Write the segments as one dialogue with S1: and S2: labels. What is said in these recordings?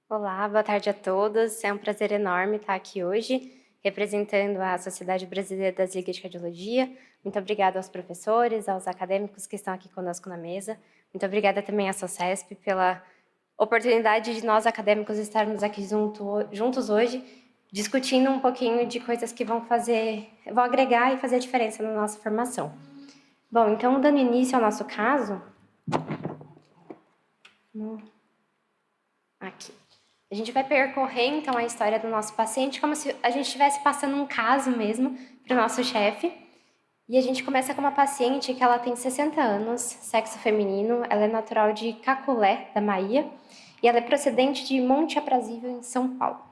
S1: Olá, boa tarde a todos. É um prazer enorme estar aqui hoje, representando a Sociedade Brasileira das Ligas de Cardiologia. Muito obrigada aos professores, aos acadêmicos que estão aqui conosco na mesa. Muito obrigada também à SOCESP pela oportunidade de nós, acadêmicos, estarmos aqui juntos hoje, discutindo um pouquinho de coisas que vão agregar e fazer a diferença na nossa formação. Bom, então, dando início ao nosso caso... Aqui. A gente vai percorrer, então, a história do nosso paciente como se a gente estivesse passando um caso mesmo para o nosso chefe. E a gente começa com uma paciente que ela tem 60 anos, sexo feminino, ela é natural de Caculé, da Bahia, e ela é procedente de Monte Aprazível, em São Paulo.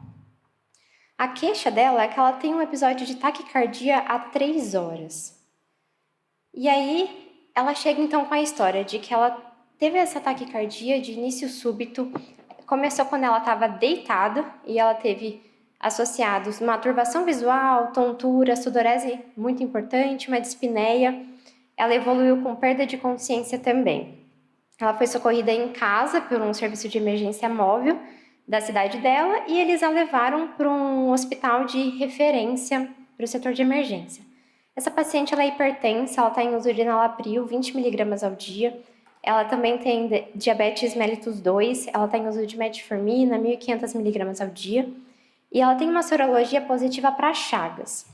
S1: A queixa dela é que ela tem um episódio de taquicardia há 3 horas. E aí, ela chega, então, com a história de que ela teve essa taquicardia de início súbito. Começou quando ela estava deitada e ela teve associados uma turbação visual, tontura, sudorese muito importante, uma dispneia. Ela evoluiu com perda de consciência também. Ela foi socorrida em casa por um serviço de emergência móvel da cidade dela e eles a levaram para um hospital de referência para o setor de emergência. Essa paciente ela é hipertensa, ela está em uso de enalapril, 20 mg ao dia. Ela também tem diabetes mellitus 2, ela está em uso de metformina, 1.500 mg ao dia. E ela tem uma sorologia positiva para Chagas.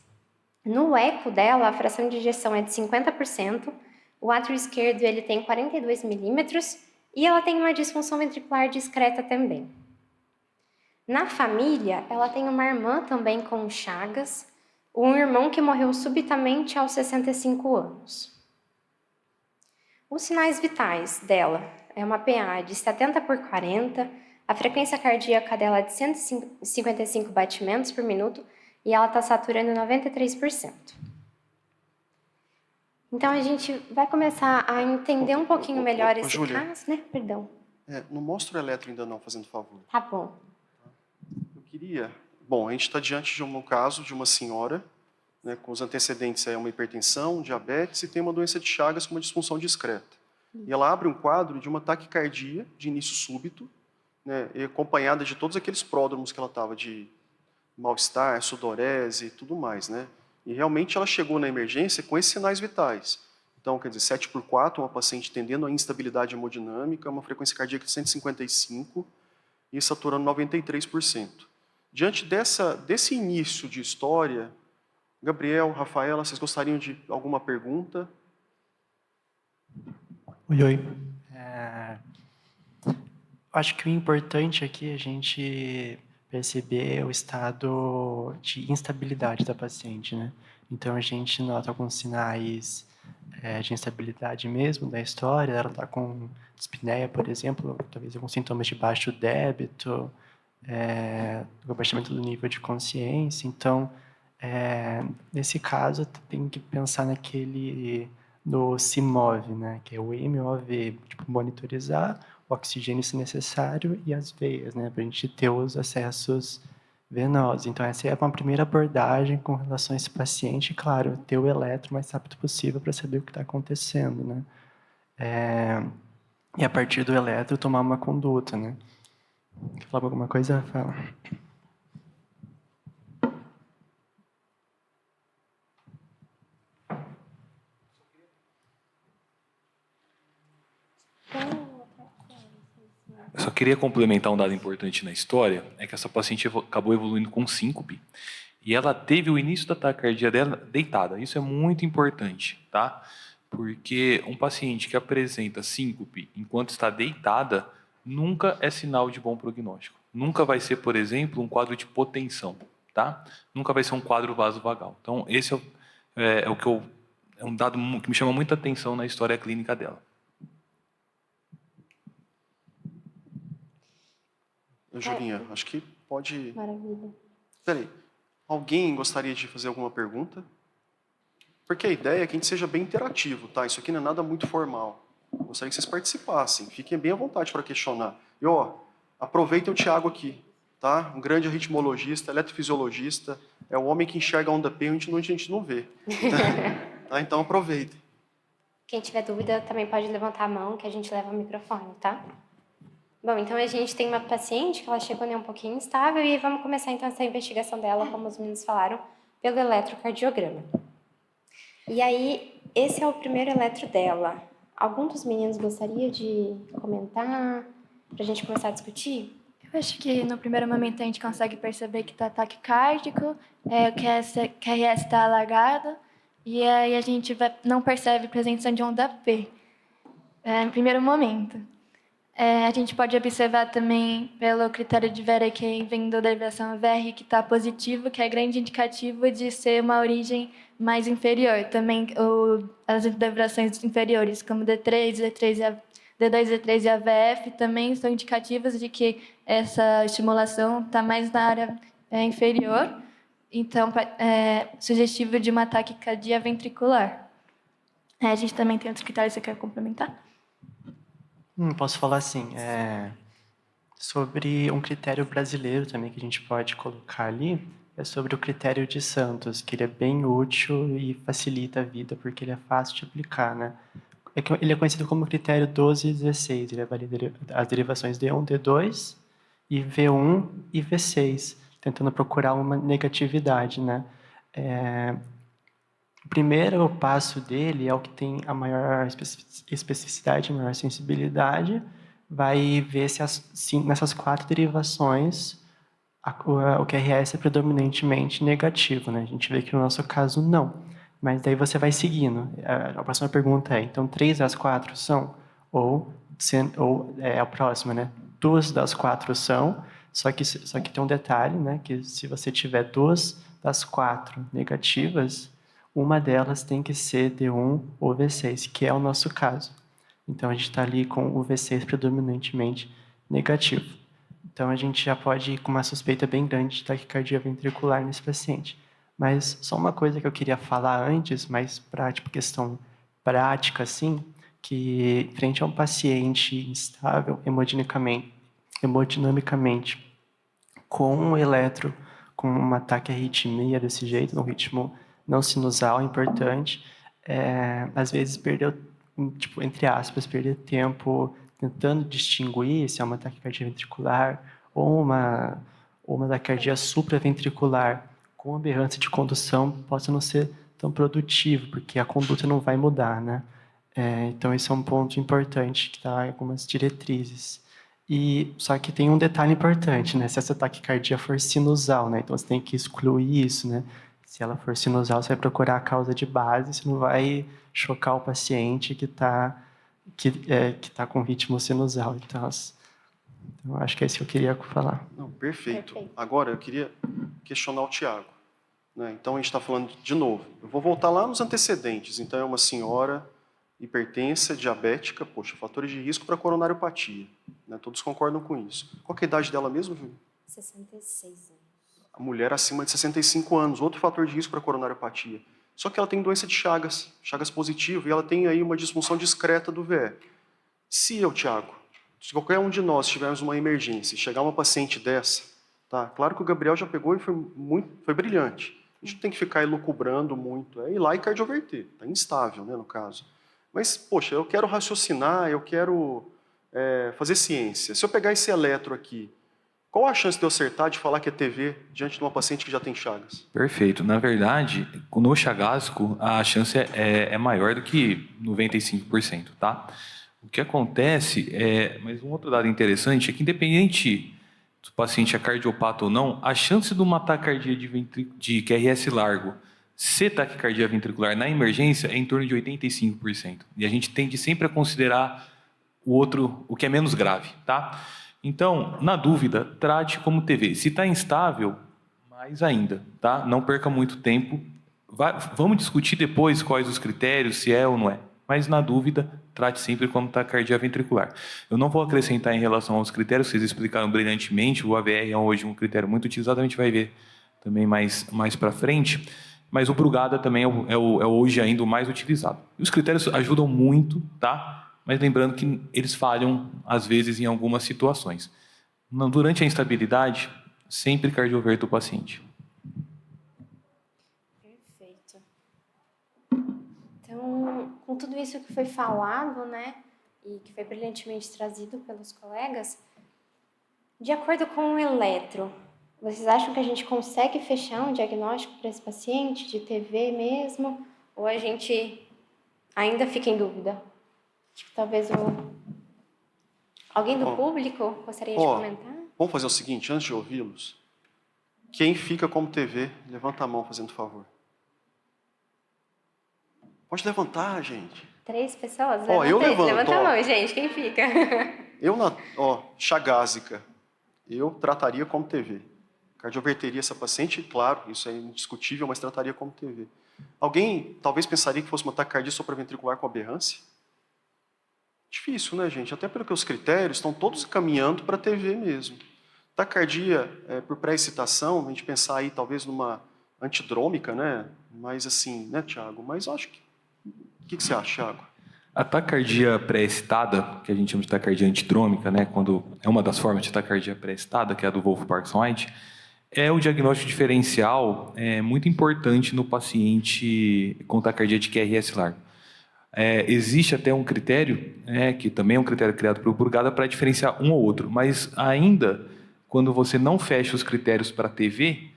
S1: No eco dela, a fração de ejeção é de 50%, o átrio esquerdo ele tem 42 milímetros e ela tem uma disfunção ventricular discreta também. Na família, ela tem uma irmã também com Chagas, um irmão que morreu subitamente aos 65 anos. Os sinais vitais dela é uma PA de 70/40, a frequência cardíaca dela é de 155 batimentos por minuto e ela está saturando 93%. Então, a gente vai começar a entender um pouquinho melhor esse
S2: Júlia,
S1: caso, né? Perdão.
S2: Não mostra o eletro ainda não, fazendo favor.
S1: Tá bom.
S2: Eu queria... Bom, a gente está diante de um caso de uma senhora, né, com os antecedentes uma hipertensão, diabetes e tem uma doença de Chagas com uma disfunção discreta. E ela abre um quadro de uma taquicardia de início súbito, né, e acompanhada de todos aqueles pródromos que ela estava de mal-estar, sudorese e tudo mais, né? E realmente ela chegou na emergência com esses sinais vitais. Então, quer dizer, 7/4, uma paciente tendendo a instabilidade hemodinâmica, uma frequência cardíaca de 155 e saturando 93%. Diante desse início de história, Gabriel, Rafaela, vocês gostariam de alguma pergunta?
S3: Oi. Acho que o importante aqui é a gente perceber o estado de instabilidade da paciente, né? Então, a gente nota alguns sinais de instabilidade mesmo da história. Ela está com dispneia, por exemplo, talvez alguns sintomas de baixo débito, abaixamento do nível de consciência. Então, nesse caso, tem que pensar no CIMOV, né? Que é o MOV, tipo, monitorizar o oxigênio se necessário e as veias, né? Para a gente ter os acessos venosos. Então, essa é uma primeira abordagem com relação a esse paciente. Claro, ter o eletro o mais rápido possível para saber o que está acontecendo, né? E a partir do eletro, tomar uma conduta, né? Quer falar alguma coisa? Fala.
S4: Eu só queria complementar um dado importante na história, é que essa paciente acabou evoluindo com síncope e ela teve o início da taquicardia dela deitada. Isso é muito importante, tá? Porque um paciente que apresenta síncope enquanto está deitada nunca é sinal de bom prognóstico. Nunca vai ser, por exemplo, um quadro de hipotensão, tá? Nunca vai ser um quadro vasovagal. Então, esse é um dado que me chama muita atenção na história clínica dela.
S2: Julinha, acho que pode...
S1: Maravilha.
S2: Peraí, alguém gostaria de fazer alguma pergunta? Porque a ideia é que a gente seja bem interativo, tá? Isso aqui não é nada muito formal. Gostaria que vocês participassem, fiquem bem à vontade para questionar. E, aproveitem o Thiago aqui, tá? Um grande arritmologista, eletrofisiologista, é o homem que enxerga a onda P onde a gente não vê. Tá? Então, aproveitem.
S1: Quem tiver dúvida também pode levantar a mão que a gente leva o microfone, tá? Bom, então a gente tem uma paciente que ela chegou um pouquinho instável e vamos começar então essa investigação dela, como os meninos falaram, pelo eletrocardiograma. E aí, esse é o primeiro eletro dela. Algum dos meninos gostaria de comentar para a gente começar a discutir?
S5: Eu acho que no primeiro momento a gente consegue perceber que está taquicárdico, o QRS está alargado, e aí a gente não percebe presença de onda P, no primeiro momento. A gente pode observar também pelo critério de Verheyen vindo da derivação VR que está positivo, que é grande indicativo de ser uma origem mais inferior. Também as derivações inferiores, como D3, D2, D3 e AVF, também são indicativas de que essa estimulação está mais na área inferior, então sugestivo de uma taquicardia ventricular. A gente também tem outros critérios, você quer complementar?
S3: Posso falar assim, sobre um critério brasileiro também que a gente pode colocar ali, é sobre o critério de Santos, que ele é bem útil e facilita a vida, porque ele é fácil de aplicar, né? Ele é conhecido como critério 12 e 16, ele avalia as derivações D1, D2, e V1 e V6, tentando procurar uma negatividade, né? O primeiro passo dele é o que tem a maior especificidade, a maior sensibilidade, vai ver se nessas 4 derivações o QRS é predominantemente negativo, né? A gente vê que no nosso caso não, mas daí você vai seguindo. A próxima pergunta é, então 3 das 4 são? Ou a próxima, né? 2 das 4 são, só que tem um detalhe, né? Que se você tiver 2 das 4 negativas, uma delas tem que ser D1 ou V6, que é o nosso caso. Então, a gente está ali com o V6 predominantemente negativo. Então, a gente já pode ir com uma suspeita bem grande de taquicardia ventricular nesse paciente. Mas só uma coisa que eu queria falar antes, mais para questão prática, assim, que frente a um paciente instável hemodinamicamente, com um eletro, com uma taquiarritmia desse jeito, num ritmo não sinusal, importante, às vezes perdeu, entre aspas, perder tempo tentando distinguir se é uma taquicardia ventricular ou uma taquicardia supraventricular com aberrância de condução possa não ser tão produtivo, porque a conduta não vai mudar, né? Então, esse é um ponto importante que está em algumas diretrizes. Só que tem um detalhe importante, né? Se essa taquicardia for sinusal, né? Então, você tem que excluir isso, né? Se ela for sinusal, você vai procurar a causa de base, você não vai chocar o paciente que tá com ritmo sinusal. Então, acho que é isso que eu queria falar.
S2: Não, perfeito. Agora, eu queria questionar o Tiago. Né? Então, a gente está falando de novo. Eu vou voltar lá nos antecedentes. Então, é uma senhora hipertensa, diabética, poxa, fatores de risco para coronariopatia. Né? Todos concordam com isso. Qual que é a idade dela mesmo, Júlio?
S1: 66 anos.
S2: A mulher acima de 65 anos, outro fator de risco para coronariopatia. Só que ela tem doença de Chagas, Chagas positivo, e ela tem aí uma disfunção discreta do VE. Se Tiago, se qualquer um de nós tivermos uma emergência e chegar uma paciente dessa, tá? Claro que o Gabriel já pegou e foi brilhante. A gente não tem que ficar elucubrando muito, é ir lá e cardioverter, tá instável, né, no caso. Mas, poxa, eu quero raciocinar, eu quero fazer ciência. Se eu pegar esse eletro aqui, qual a chance de eu acertar de falar que é TV diante de uma paciente que já tem Chagas?
S4: Perfeito. Na verdade, no chagásico, a chance é maior do que 95%, tá? O que acontece mas um outro dado interessante é que independente do paciente é cardiopata ou não, a chance de uma taquicardia de QRS largo ser taquicardia ventricular na emergência é em torno de 85%. E a gente tende sempre a considerar o que é menos grave, tá? Então, na dúvida, trate como TV. Se está instável, mais ainda, tá? Não perca muito tempo. Vamos discutir depois quais os critérios, se é ou não é. Mas, na dúvida, trate sempre como taquicardia ventricular. Eu não vou acrescentar em relação aos critérios, vocês explicaram brilhantemente. O AVR é hoje um critério muito utilizado, a gente vai ver também mais para frente. Mas o Brugada também é hoje ainda o mais utilizado. E os critérios ajudam muito, tá? Mas lembrando que eles falham, às vezes, em algumas situações. Durante a instabilidade, sempre cardioverta o paciente.
S1: Perfeito. Então, com tudo isso que foi falado, né, e que foi brilhantemente trazido pelos colegas, De acordo com o eletro, vocês acham que a gente consegue fechar um diagnóstico para esse paciente de TV mesmo? Ou a gente ainda fica em dúvida? Acho que talvez alguém do
S2: Ó,
S1: público gostaria de
S2: Ó,
S1: comentar?
S2: vamos fazer o seguinte, antes de ouvi-los, quem fica como TV, levanta a mão fazendo favor. Pode levantar, gente.
S1: 3 pessoas?
S2: Ó, eu levanto,
S1: Levanta a
S2: ó.
S1: mão, gente. Quem fica?
S2: Chagásica, eu trataria como TV. Cardioverteria essa paciente, claro, isso é indiscutível, mas trataria como TV. Alguém talvez pensaria que fosse uma taquicardia supraventricular com aberrância? Difícil, né, gente? Até porque os critérios estão todos caminhando para a TV mesmo. Taquicardia por pré-excitação, a gente pensar aí talvez numa antidrômica, né? Mas assim, né, Tiago? Mas eu acho que... O que você acha, Tiago?
S4: A taquicardia pré-excitada, que a gente chama de taquicardia antidrômica, né, quando é uma das formas de taquicardia pré-excitada, que é a do Wolff-Parkinson-White, é o diagnóstico diferencial muito importante no paciente com taquicardia de QRS largo. Existe até um critério, que também é um critério criado pelo Brugada, para diferenciar um ou outro, mas ainda, quando você não fecha os critérios para TV,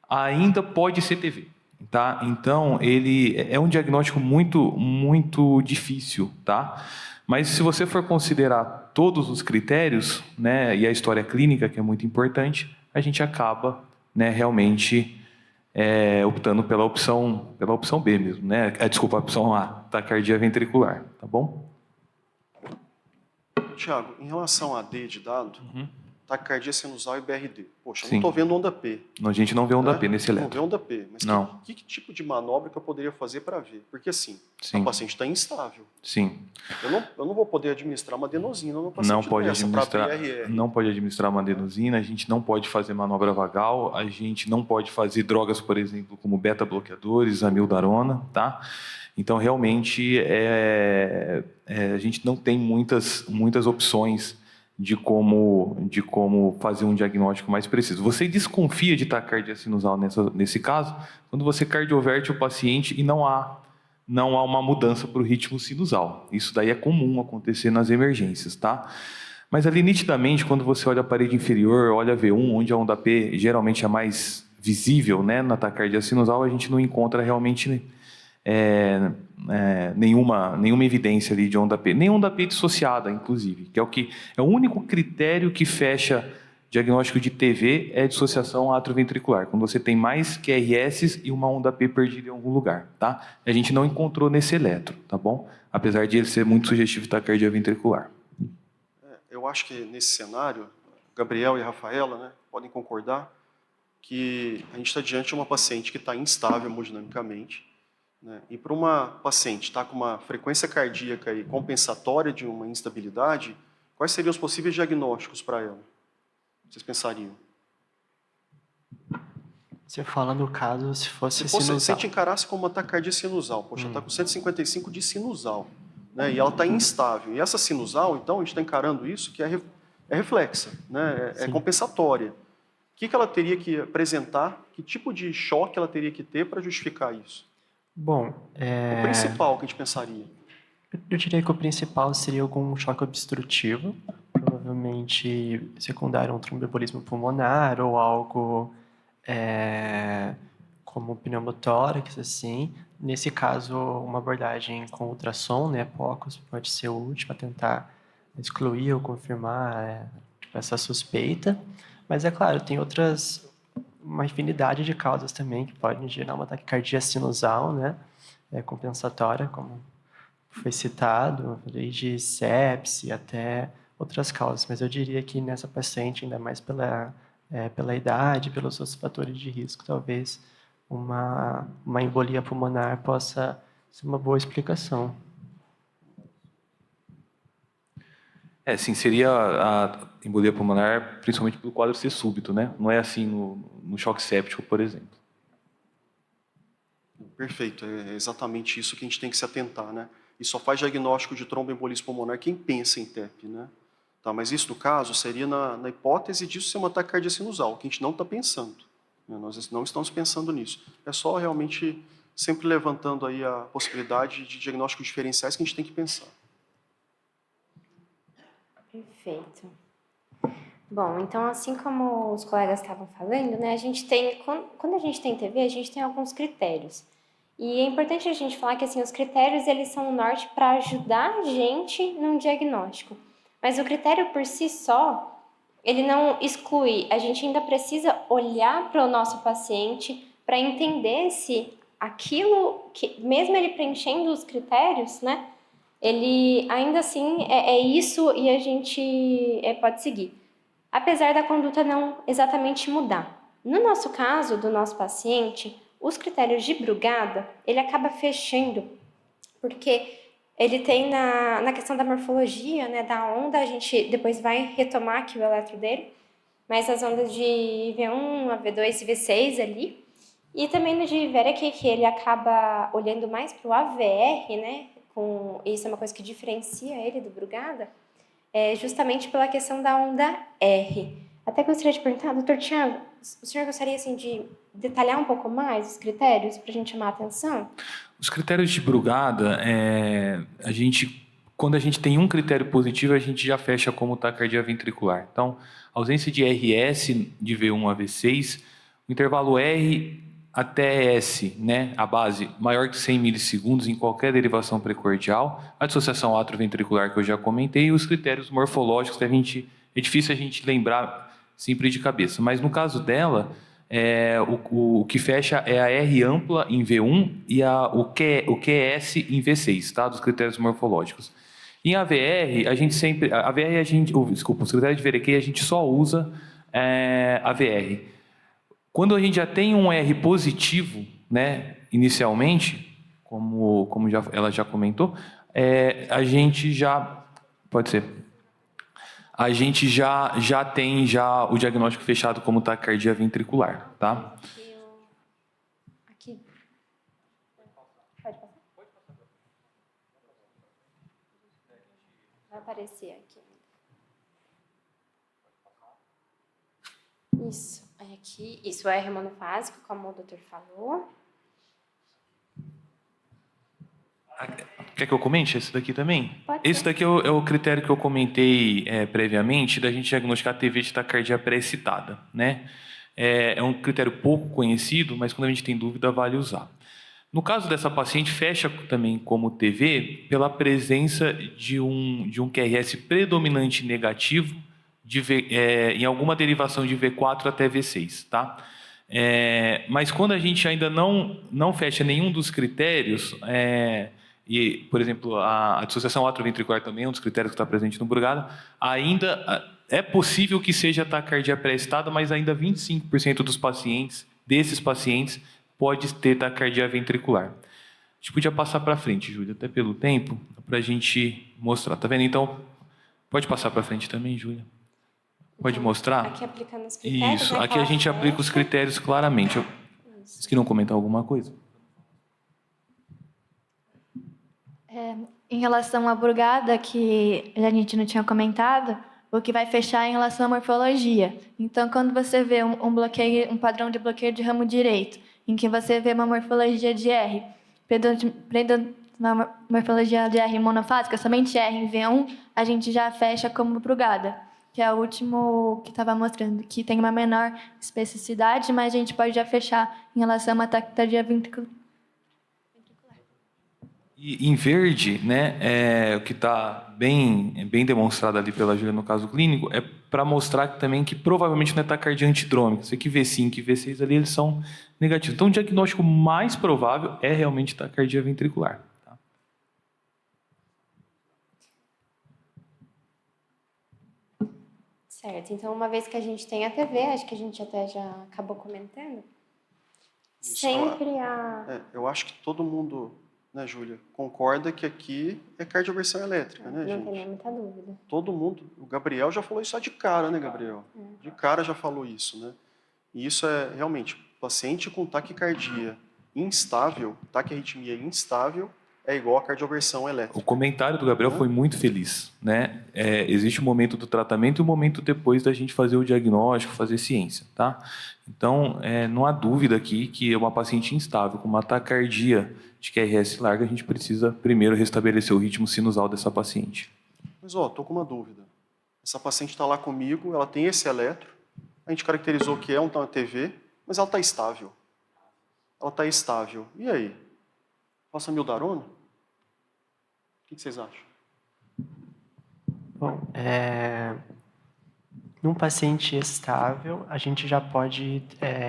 S4: ainda pode ser TV. Tá? Então, ele é um diagnóstico muito, muito difícil, tá? Mas se você for considerar todos os critérios, né, e a história clínica, que é muito importante, a gente acaba, né, realmente optando pela opção B mesmo, né? Desculpa, a opção A, taquicardia ventricular, tá bom?
S2: Tiago, em relação a D de dado, taquicardia sinusal e BRD. Poxa, eu não
S4: Sim.
S2: estou vendo onda P.
S4: A gente não vê onda P nesse
S2: Não
S4: eletro.
S2: vê onda P. Mas
S4: Não.
S2: que tipo de manobra que eu poderia fazer para ver? Porque assim,
S4: Sim.
S2: a paciente está instável.
S4: Sim.
S2: Eu não vou poder administrar uma adenosina no paciente
S4: Não pode
S2: dessa,
S4: administrar,
S2: pra PRR.
S4: não pode administrar uma adenosina, a gente não pode fazer manobra vagal, a gente não pode fazer drogas, por exemplo, como beta-bloqueadores, amiodarona, tá? Então, realmente, a gente não tem muitas opções de como fazer um diagnóstico mais preciso. Você desconfia de taquicardia sinusal nesse caso quando você cardioverte o paciente e não há uma mudança para o ritmo sinusal. Isso daí é comum acontecer nas emergências, tá? Mas ali, nitidamente, quando você olha a parede inferior, olha a V1, onde a onda P geralmente é mais visível, né, na taquicardia sinusal, a gente não encontra realmente nenhuma evidência ali de onda P, nem onda P dissociada, inclusive, que é o único critério que fecha diagnóstico de TV é dissociação atrioventricular, quando você tem mais QRS e uma onda P perdida em algum lugar, tá? A gente não encontrou nesse eletro, tá bom? Apesar de ele ser muito sugestivo de taquicardia ventricular.
S2: Eu acho que nesse cenário, Gabriel e Rafaela, né, podem concordar que a gente está diante de uma paciente que está instável hemodinamicamente, né, e para uma paciente estar com uma frequência cardíaca e compensatória de uma instabilidade, quais seriam os possíveis diagnósticos para ela? Vocês pensariam?
S3: Você fala no caso se fosse
S2: Se a
S3: sinusal.
S2: gente encarasse como uma taquicardia sinusal, poxa, ela está com 155 de sinusal, né, e ela está instável. E essa sinusal, então, a gente está encarando isso que é reflexa, né, é compensatória. O que ela teria que apresentar, que tipo de choque ela teria que ter para justificar isso?
S3: Bom,
S2: O principal que a gente pensaria.
S3: eu diria que o principal seria algum choque obstrutivo, provavelmente secundário a um tromboembolismo pulmonar ou algo como pneumotórax, assim. Nesse caso, uma abordagem com ultrassom, né, POCUS, pode ser útil para tentar excluir ou confirmar essa suspeita. Mas, é claro, tem uma infinidade de causas também que podem gerar uma taquicardia sinusal, né, compensatória, como foi citado, desde sepse até outras causas. Mas eu diria que nessa paciente, ainda mais pela idade, pelos outros fatores de risco, talvez uma embolia pulmonar possa ser uma boa explicação.
S4: Sim, seria a embolia pulmonar, principalmente pelo quadro ser súbito, né? Não é assim no choque séptico, por exemplo.
S2: Perfeito, é exatamente isso que a gente tem que se atentar, né? E só faz diagnóstico de tromboembolismo pulmonar quem pensa em TEP, né? Tá, mas isso, no caso, seria na hipótese disso ser uma taquicardia sinusal, que a gente não está pensando. Né? Nós não estamos pensando nisso. É só realmente sempre levantando aí a possibilidade de diagnósticos diferenciais que a gente tem que pensar.
S1: Perfeito. Bom, então assim como os colegas estavam falando, né, a gente tem, quando a gente tem TB, a gente tem alguns critérios. E é importante a gente falar que assim, os critérios eles são o norte para ajudar a gente num diagnóstico. Mas o critério por si só, ele não exclui. A gente ainda precisa olhar para o nosso paciente para entender se aquilo que, mesmo ele preenchendo os critérios, né, ele ainda assim é isso e a gente pode seguir. Apesar da conduta não exatamente mudar. No nosso caso, do nosso paciente, os critérios de Brugada, ele acaba fechando, porque ele tem na questão da morfologia, né, da onda, a gente depois vai retomar aqui o eletro dele, mas as ondas de V1, V2 e V6 ali, e também no de Verec, que ele acaba olhando mais para o AVR, né, isso é uma coisa que diferencia ele do Brugada, justamente pela questão da onda R. Até gostaria de perguntar, doutor Tiago, o senhor gostaria assim, de detalhar um pouco mais os critérios para a gente chamar a atenção?
S4: Os critérios de Brugada, quando a gente tem um critério positivo, a gente já fecha como taquicardia ventricular. Então, ausência de RS de V1 a V6, o intervalo R até S, né, a base, maior que 100 milissegundos em qualquer derivação precordial, a dissociação atrioventricular que eu já comentei, e os critérios morfológicos que é difícil a gente lembrar sempre de cabeça. Mas no caso dela, o que fecha é a R ampla em V1 e o QS em V6, tá? Dos critérios morfológicos. Em AVR, os critérios de Verec, a gente só usa AVR. Quando a gente já tem um R positivo, né, inicialmente, como ela já comentou, a gente já... Pode ser. A gente já tem o diagnóstico fechado como taquicardia ventricular, tá?
S1: Aqui. Pode passar? Vai aparecer aqui. Isso. Aqui, isso é R monofásico, como o doutor falou.
S4: Quer que eu comente esse daqui também?
S1: Pode
S4: Esse
S1: ser.
S4: daqui é o critério que eu comentei previamente, da gente diagnosticar a TV de taquicardia pré-excitada, né? É um critério pouco conhecido, mas quando a gente tem dúvida, vale usar. No caso dessa paciente, fecha também como TV pela presença de um QRS predominante negativo em alguma derivação de V4 até V6, tá? Mas quando a gente ainda não fecha nenhum dos critérios, e, por exemplo, a dissociação atrioventricular também é um dos critérios que está presente no Brugada, ainda é possível que seja taquicardia pré-excitada, mas ainda 25% desses pacientes, pode ter taquicardia ventricular. A gente podia passar para frente, Júlia, até pelo tempo, para a gente mostrar. Tá vendo? Então, pode passar para frente também, Júlia. Pode mostrar?
S1: Aqui aplicando os critérios.
S4: Isso,
S1: né,
S4: aqui a gente aplica os critérios claramente. Vocês queriam comentar alguma coisa?
S5: Em relação à Brugada, que a gente não tinha comentado, o que vai fechar é em relação à morfologia. Então, quando você vê um padrão de bloqueio de ramo direito, em que você vê uma morfologia de R, uma morfologia de R monofásica, somente R em V1, a gente já fecha como Brugada, que é o último que estava mostrando, que tem uma menor especificidade, mas a gente pode já fechar em relação a uma taquicardia ventricular.
S4: E em verde, né, o que está bem demonstrado ali pela Júlia no caso clínico, é para mostrar também que provavelmente não é taquicardia antidrômica. Isso aqui V5 e V6 ali, eles são negativos. Então, o diagnóstico mais provável é realmente taquicardia ventricular. Tá?
S1: Certo. Então, uma vez que a gente tem a TV, acho que a gente até já acabou comentando,
S2: Isso,
S1: sempre
S2: eu acho que todo mundo, né, Júlia, concorda que aqui é cardioversão elétrica, né,
S1: não
S2: gente?
S1: tem nem muita dúvida.
S2: Todo mundo, o Gabriel já falou isso de cara, né, Gabriel? De cara já falou isso, né? E isso é realmente, paciente com taquicardia instável, taquiarritmia instável, é igual a cardioversão elétrica.
S4: O comentário do Gabriel foi muito feliz, né? Existe um momento do tratamento e um momento depois da gente fazer o diagnóstico, fazer ciência, tá? Então, não há dúvida aqui que uma paciente instável com uma taquicardia de QRS larga, a gente precisa primeiro restabelecer o ritmo sinusal dessa paciente.
S2: Mas, tô com uma dúvida. Essa paciente está lá comigo, ela tem esse eletro, a gente caracterizou que é uma TV, mas ela está estável. Ela está estável. E aí? Faça mildarona? O que vocês acham?
S3: Bom, num paciente estável, a gente já pode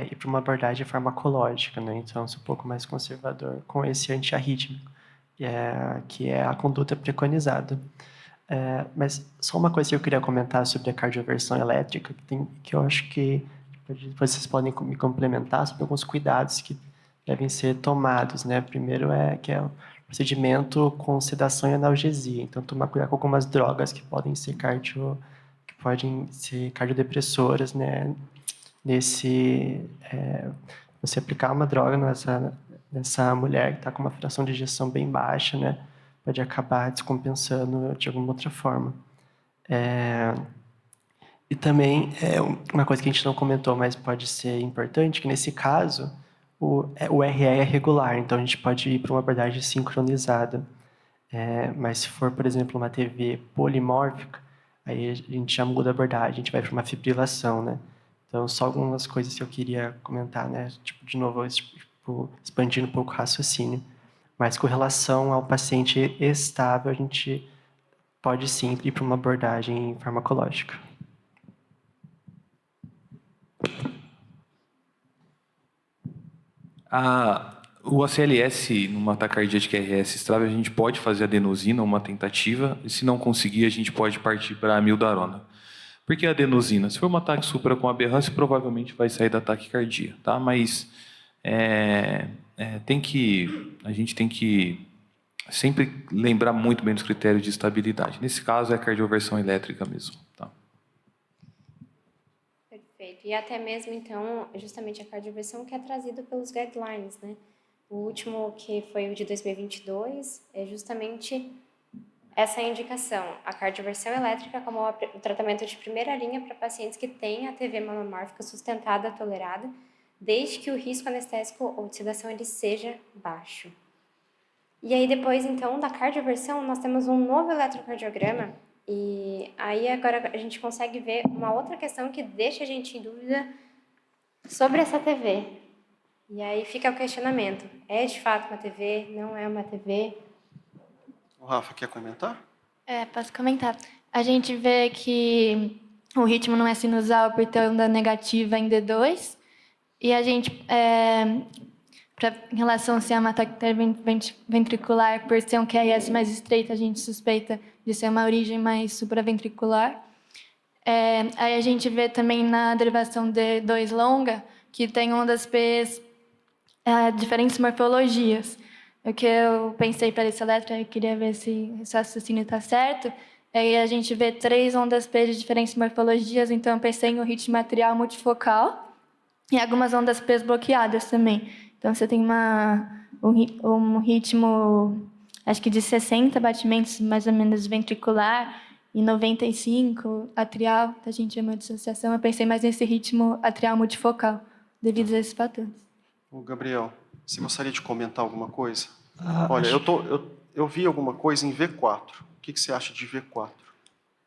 S3: ir para uma abordagem farmacológica, né? Então, sou um pouco mais conservador com esse antiarrítmico, que é a conduta preconizada. Mas só uma coisa que eu queria comentar sobre a cardioversão elétrica, que eu acho que vocês podem me complementar sobre alguns cuidados que devem ser tomados, né? Primeiro que é o procedimento com sedação e analgesia. Então, tomar cuidado com algumas drogas que podem ser cardiodepressoras, né? Você aplicar uma droga nessa mulher que está com uma fração de ejeção bem baixa, né? Pode acabar descompensando de alguma outra forma. E também, uma coisa que a gente não comentou, mas pode ser importante, que nesse caso, o RE é regular, então a gente pode ir para uma abordagem sincronizada. Mas se for, por exemplo, uma TV polimórfica, aí a gente já muda a abordagem, a gente vai para uma fibrilação, né? Então, só algumas coisas que eu queria comentar, né? Tipo, de novo, expandindo um pouco o raciocínio. Mas com relação ao paciente estável, a gente pode sim ir para uma abordagem farmacológica.
S4: O ACLS, numa taquicardia de QRS estável, a gente pode fazer adenosina, uma tentativa, e se não conseguir, a gente pode partir para a mildarona. Por que a adenosina? Se for uma ataque supra com aberrância, provavelmente vai sair da taquicardia, tá? Mas a gente tem que sempre lembrar muito bem dos critérios de estabilidade. Nesse caso, é a cardioversão elétrica mesmo, tá?
S1: Perfeito. E até mesmo, então, justamente a cardioversão que é trazido pelos guidelines, né? O último, que foi o de 2022, é justamente essa indicação, a cardioversão elétrica como o tratamento de primeira linha para pacientes que têm a TV monomórfica sustentada, tolerada, desde que o risco anestésico ou de sedação ele seja baixo. E aí depois, então, da cardioversão, nós temos um novo eletrocardiograma, e aí agora a gente consegue ver uma outra questão que deixa a gente em dúvida sobre essa TV. E aí fica o questionamento, é de fato uma TV, não é uma TV?
S2: O Rafa, quer comentar?
S5: Posso comentar. A gente vê que o ritmo não é sinusal por ter onda negativa em D2, e a gente, em relação a se é uma taquicardia ventricular, por ser um QRS mais estreito, a gente suspeita de ser uma origem mais supraventricular. Aí a gente vê também na derivação D2 longa que tem ondas P's, diferentes morfologias. O que eu pensei para esse eletro, eu queria ver se esse raciocínio está certo, aí a gente vê 3 ondas P de diferentes morfologias, então eu pensei em um ritmo atrial multifocal e algumas ondas P bloqueadas também. Então você tem um ritmo, acho que de 60 batimentos mais ou menos ventricular e 95 atrial, a gente chama de dissociação. Eu pensei mais nesse ritmo atrial multifocal, devido a esses fatores.
S2: O Gabriel, você gostaria de comentar alguma coisa? Olha, eu vi alguma coisa em V4. O que você acha de V4?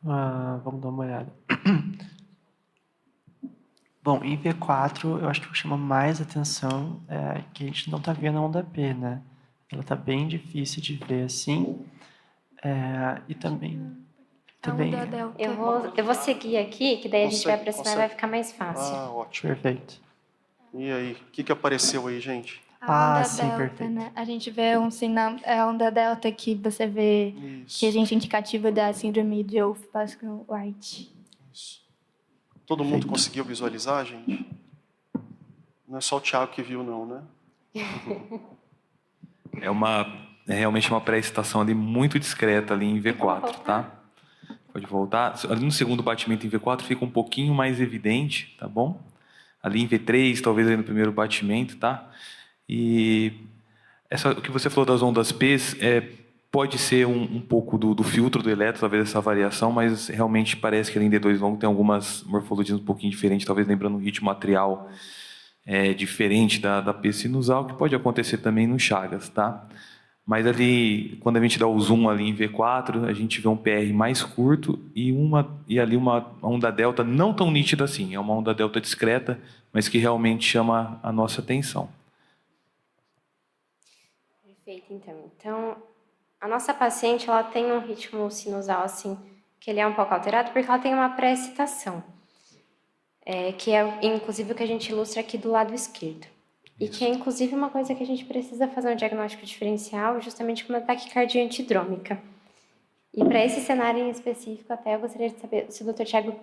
S3: Vamos dar uma olhada. Bom, em V4, eu acho que o que chama mais atenção é que a gente não está vendo a onda P, né? Ela está bem difícil de ver assim. E também
S1: eu vou seguir aqui, que daí a gente vai aproximar e vai ficar mais fácil.
S2: Ótimo.
S3: Perfeito.
S2: E aí, o que apareceu aí, gente?
S5: A onda
S3: sim,
S5: delta,
S3: perfeito.
S5: né? A gente vê um sinal, a onda delta que você vê que a gente é indicativo da síndrome de Wolff-Pascal-White.
S2: Isso. Todo mundo conseguiu visualizar, gente? Não é só o Thiago que viu, não, né?
S4: É realmente uma pré-excitação ali muito discreta ali em V4, tá? Pode voltar. Ali no segundo batimento em V4 fica um pouquinho mais evidente, tá bom? Ali em V3, talvez ali no primeiro batimento, tá? E o que você falou das ondas P's pode ser um pouco do filtro do eletro, talvez essa variação, mas realmente parece que ali em D2 longo tem algumas morfologias um pouquinho diferentes, talvez lembrando um ritmo atrial diferente da P sinusal, que pode acontecer também no Chagas, tá? Mas ali, quando a gente dá o zoom ali em V4, a gente vê um PR mais curto e ali uma onda delta não tão nítida assim. É uma onda delta discreta, mas que realmente chama a nossa atenção.
S1: Perfeito, então. Então, a nossa paciente, ela tem um ritmo sinusal, assim, que ele é um pouco alterado, porque ela tem uma pré-excitação, que é, inclusive, o que a gente ilustra aqui do lado esquerdo. E que é, inclusive, uma coisa que a gente precisa fazer um diagnóstico diferencial, justamente com uma taquicardia antidrômica. E para esse cenário em específico, até eu gostaria de saber se o Dr. Thiago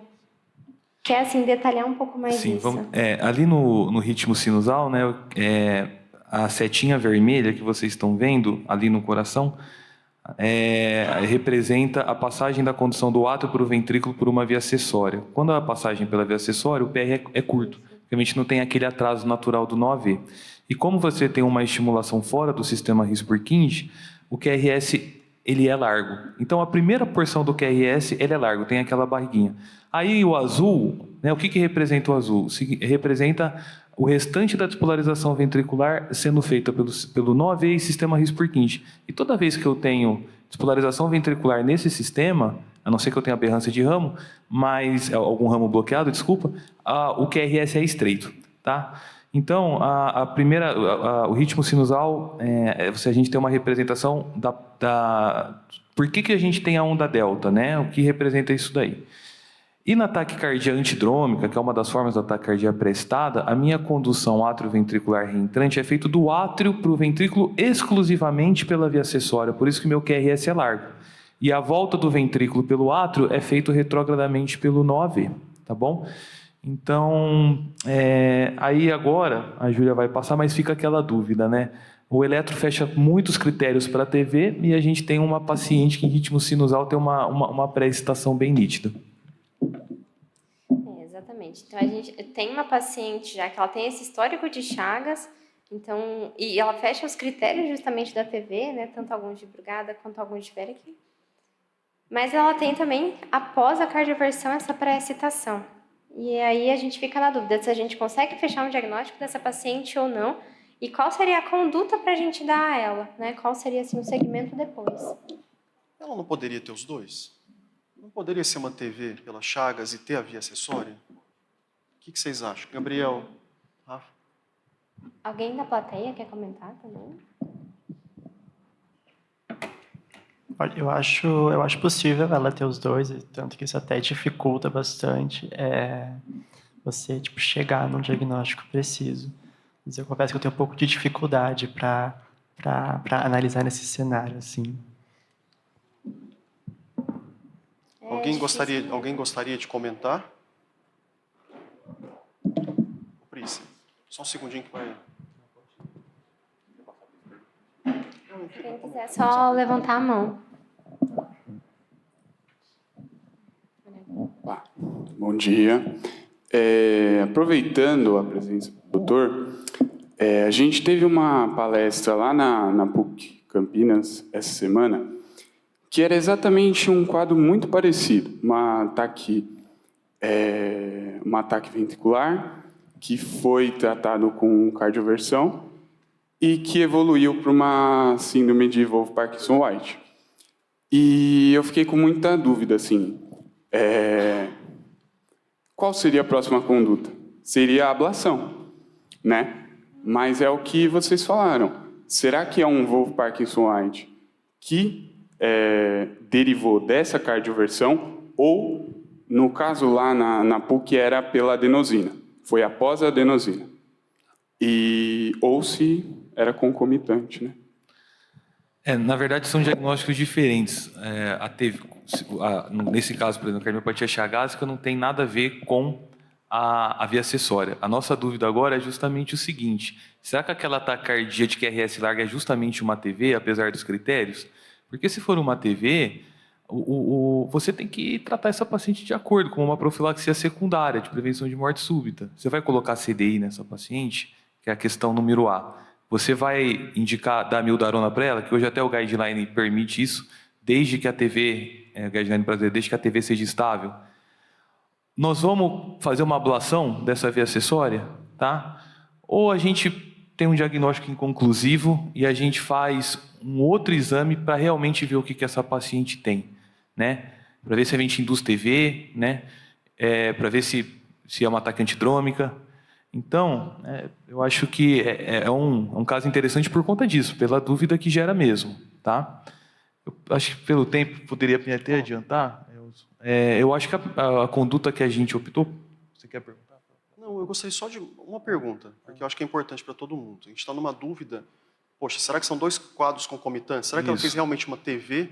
S1: quer, assim, detalhar um pouco mais
S4: Sim,
S1: isso.
S4: ali no ritmo sinusal, né, a setinha vermelha que vocês estão vendo ali no coração representa a passagem da condução do átrio para o ventrículo por uma via acessória. Quando a passagem pela via acessória, o PR é curto. Realmente não tem aquele atraso natural do 9. E como você tem uma estimulação fora do sistema His-Purkinje, o QRS ele é largo. Então a primeira porção do QRS ele é largo, tem aquela barriguinha. Aí o azul, né, o que representa o azul? Representa o restante da despolarização ventricular sendo feita pelo 9 e sistema His-Purkinje. E toda vez que eu tenho despolarização ventricular nesse sistema, a não ser que eu tenha aberrância de ramo, mas algum ramo bloqueado, desculpa, o QRS é estreito, tá? Então, o ritmo sinusal, se a gente tem uma representação por que a gente tem a onda delta, né? O que representa isso daí? E na taquicardia antidrômica, que é uma das formas da taquicardia pré-excitada, a minha condução atrioventricular reentrante é feita do átrio para o ventrículo exclusivamente pela via acessória, por isso que meu QRS é largo. E a volta do ventrículo pelo átrio é feito retrogradamente pelo 9, tá bom? Então, aí agora, a Júlia vai passar, mas fica aquela dúvida, né? O eletro fecha muitos critérios para a TV e a gente tem uma paciente que em ritmo sinusal tem uma pré-excitação bem nítida.
S1: Exatamente. Então, a gente tem uma paciente já que ela tem esse histórico de Chagas, então, e ela fecha os critérios justamente da TV, né? Tanto alguns de Brugada quanto alguns de Wernicke. Mas ela tem também, após a cardioversão, essa pré-excitação. E aí a gente fica na dúvida se a gente consegue fechar um diagnóstico dessa paciente ou não, e qual seria a conduta para a gente dar a ela, né? Qual seria, assim, o segmento depois.
S2: Ela não poderia ter os dois? Não poderia ser uma TV pela Chagas e ter a via acessória? O que vocês acham? Gabriel? Rafa?
S1: Alguém da plateia quer comentar também?
S3: Olha, eu acho possível ela ter os dois, tanto que isso até dificulta bastante você chegar num diagnóstico preciso. Mas eu confesso que eu tenho um pouco de dificuldade para analisar nesse cenário, assim.
S2: Alguém gostaria de comentar? Príncia, só um segundinho que vai...
S1: Quem quiser, só levantar a mão.
S6: Bom dia. Aproveitando a presença do doutor, a gente teve uma palestra lá na PUC Campinas essa semana, que era exatamente um quadro muito parecido, um ataque ventricular, que foi tratado com cardioversão e que evoluiu para uma síndrome de Wolff-Parkinson-White. E eu fiquei com muita dúvida, assim, qual seria a próxima conduta? Seria a ablação, né? Mas é o que vocês falaram. Será que é um Wolff-Parkinson-White que derivou dessa cardioversão ou, no caso lá na PUC, era pela adenosina? Foi após a adenosina. Ou se era concomitante, né?
S4: Na verdade, são diagnósticos diferentes. Nesse caso, por exemplo, a cardiopatia chagásica não tem nada a ver com a via acessória. A nossa dúvida agora é justamente o seguinte: será que aquela taquicardia de QRS larga é justamente uma TV, apesar dos critérios? Porque se for uma TV, você tem que tratar essa paciente de acordo com uma profilaxia secundária de prevenção de morte súbita. Você vai colocar CDI nessa paciente, que é a questão número A. Você vai indicar, dar mildarona para ela, que hoje até o guideline permite isso, desde que a TV, guideline brasileiro, desde que a TV seja estável. Nós vamos fazer uma ablação dessa via acessória, tá? Ou a gente tem um diagnóstico inconclusivo e a gente faz um outro exame para realmente ver o que essa paciente tem, né? Para ver se a gente induz TV, né? Para ver se é uma ataque antidrômica. Então, eu acho que é um caso interessante por conta disso, pela dúvida que gera mesmo, tá? Eu acho que pelo tempo poderia até adiantar. Eu acho que a conduta que a gente optou... Você quer perguntar?
S2: Não, eu gostaria só de uma pergunta, porque eu acho que é importante para todo mundo. A gente está numa dúvida, poxa, será que são 2 quadros concomitantes? Será que ela fez realmente uma TV,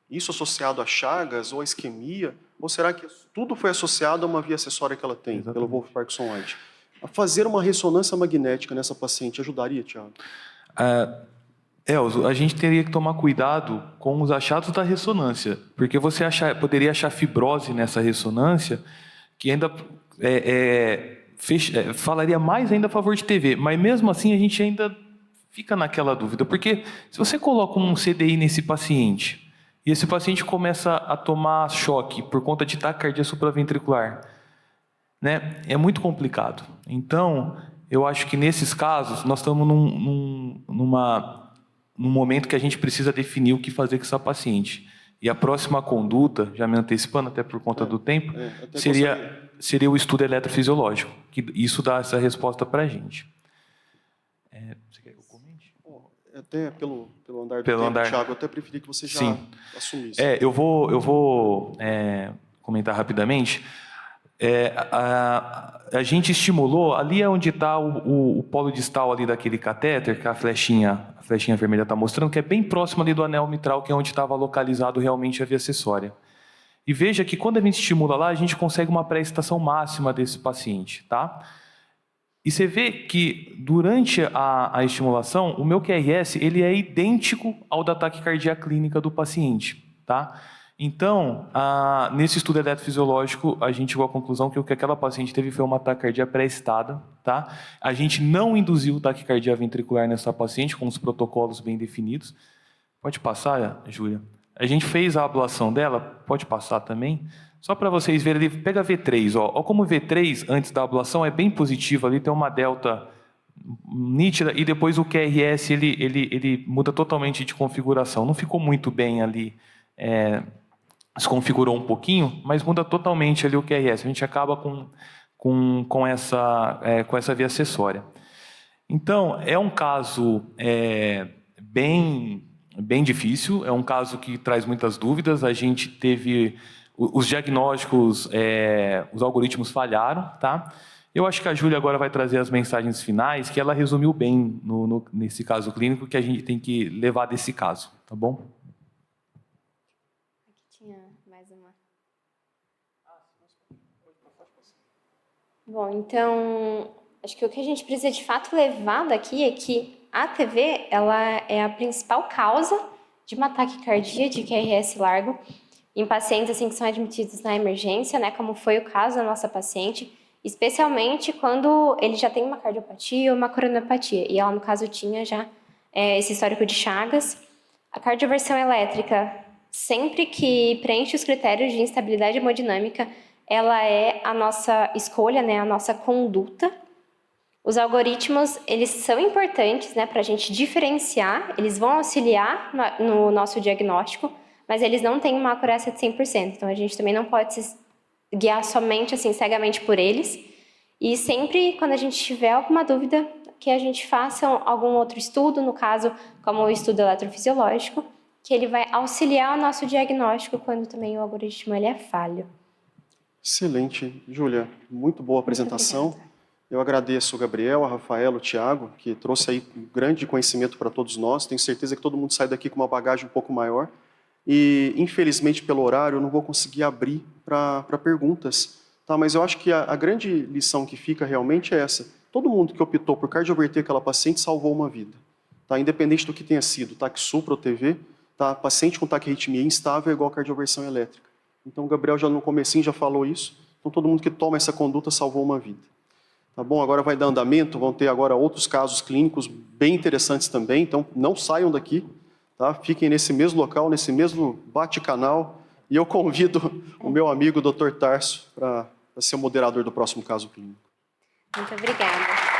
S2: isso associado a chagas ou a isquemia? Ou será que tudo foi associado a uma via acessória que ela tem, pelo Wolff Parkinson White? A fazer uma ressonância magnética nessa paciente ajudaria, Tiago?
S4: Elzo, a gente teria que tomar cuidado com os achados da ressonância, porque você poderia achar fibrose nessa ressonância que ainda falaria mais ainda a favor de TV, mas mesmo assim a gente ainda fica naquela dúvida, porque se você coloca um CDI nesse paciente e esse paciente começa a tomar choque por conta de taquicardia supraventricular, né, é muito complicado. Então, eu acho que nesses casos nós estamos num momento que a gente precisa definir o que fazer com essa paciente. E a próxima conduta, já me antecipando até por conta do tempo, seria o estudo eletrofisiológico, que isso dá essa resposta para a gente. Você quer que eu comente?
S2: Até pelo andar do tempo, Thiago, eu até preferi que você já assumisse.
S4: Eu vou comentar rapidamente. A gente estimulou, ali é onde está o polo distal ali daquele catéter, que a flechinha vermelha está mostrando, que é bem próximo ali do anel mitral, que é onde estava localizado realmente a via acessória. E veja que quando a gente estimula lá, a gente consegue uma pré-excitação máxima desse paciente, tá? E você vê que durante a estimulação, o meu QRS ele é idêntico ao da taquicardia clínica do paciente, tá? Então, nesse estudo eletrofisiológico, a gente chegou à conclusão que o que aquela paciente teve foi uma taquicardia pré-excitada, tá? A gente não induziu taquicardia ventricular nessa paciente, com os protocolos bem definidos. Pode passar, Júlia? A gente fez a ablação dela, pode passar também? Só para vocês verem ali, pega V3, ó como o V3, antes da ablação, é bem positivo, ali tem uma delta nítida, e depois o QRS, ele muda totalmente de configuração. Não ficou muito bem ali, se configurou um pouquinho, mas muda totalmente ali o QRS. A gente acaba com essa via acessória. Então, é um caso bem difícil, é um caso que traz muitas dúvidas. A gente teve os diagnósticos, os algoritmos falharam, tá? Eu acho que a Júlia agora vai trazer as mensagens finais, que ela resumiu bem nesse caso clínico, que a gente tem que levar desse caso, tá bom?
S1: Mais uma. Bom, então, acho que o que a gente precisa de fato levar daqui é que a TV, ela é a principal causa de uma taquicardia de QRS largo em pacientes assim que são admitidos na emergência, né, como foi o caso da nossa paciente, especialmente quando ele já tem uma cardiopatia ou uma coronariopatia, e ela, no caso, tinha já esse histórico de Chagas. A cardioversão elétrica, sempre que preenche os critérios de instabilidade hemodinâmica, ela é a nossa escolha, né, a nossa conduta. Os algoritmos, eles são importantes, né, para a gente diferenciar, eles vão auxiliar no nosso diagnóstico, mas eles não têm uma acurácia de 100%, então a gente também não pode se guiar somente, assim, cegamente por eles. E sempre, quando a gente tiver alguma dúvida, que a gente faça algum outro estudo, no caso, como o estudo eletrofisiológico, que ele vai auxiliar o nosso diagnóstico quando também o algoritmo ele é falho.
S2: Excelente. Júlia, muito boa apresentação. Eu agradeço o Gabriel, a Rafaela, o Tiago, que trouxe aí um grande conhecimento para todos nós. Tenho certeza que todo mundo sai daqui com uma bagagem um pouco maior. E, infelizmente, pelo horário, eu não vou conseguir abrir para perguntas. Tá? Mas eu acho que a grande lição que fica realmente é essa. Todo mundo que optou por cardioverter aquela paciente salvou uma vida. Tá? Independente do que tenha sido, TAC supra ou TV, tá? Paciente com taquirritmia instável é igual a cardioversão elétrica. Então, o Gabriel já no comecinho já falou isso. Então, todo mundo que toma essa conduta salvou uma vida. Tá bom? Agora vai dar andamento, vão ter agora outros casos clínicos bem interessantes também. Então, não saiam daqui. Tá? Fiquem nesse mesmo local, nesse mesmo bate-canal. E eu convido o meu amigo, Dr. Tarso, para ser o moderador do próximo caso clínico.
S1: Muito obrigada.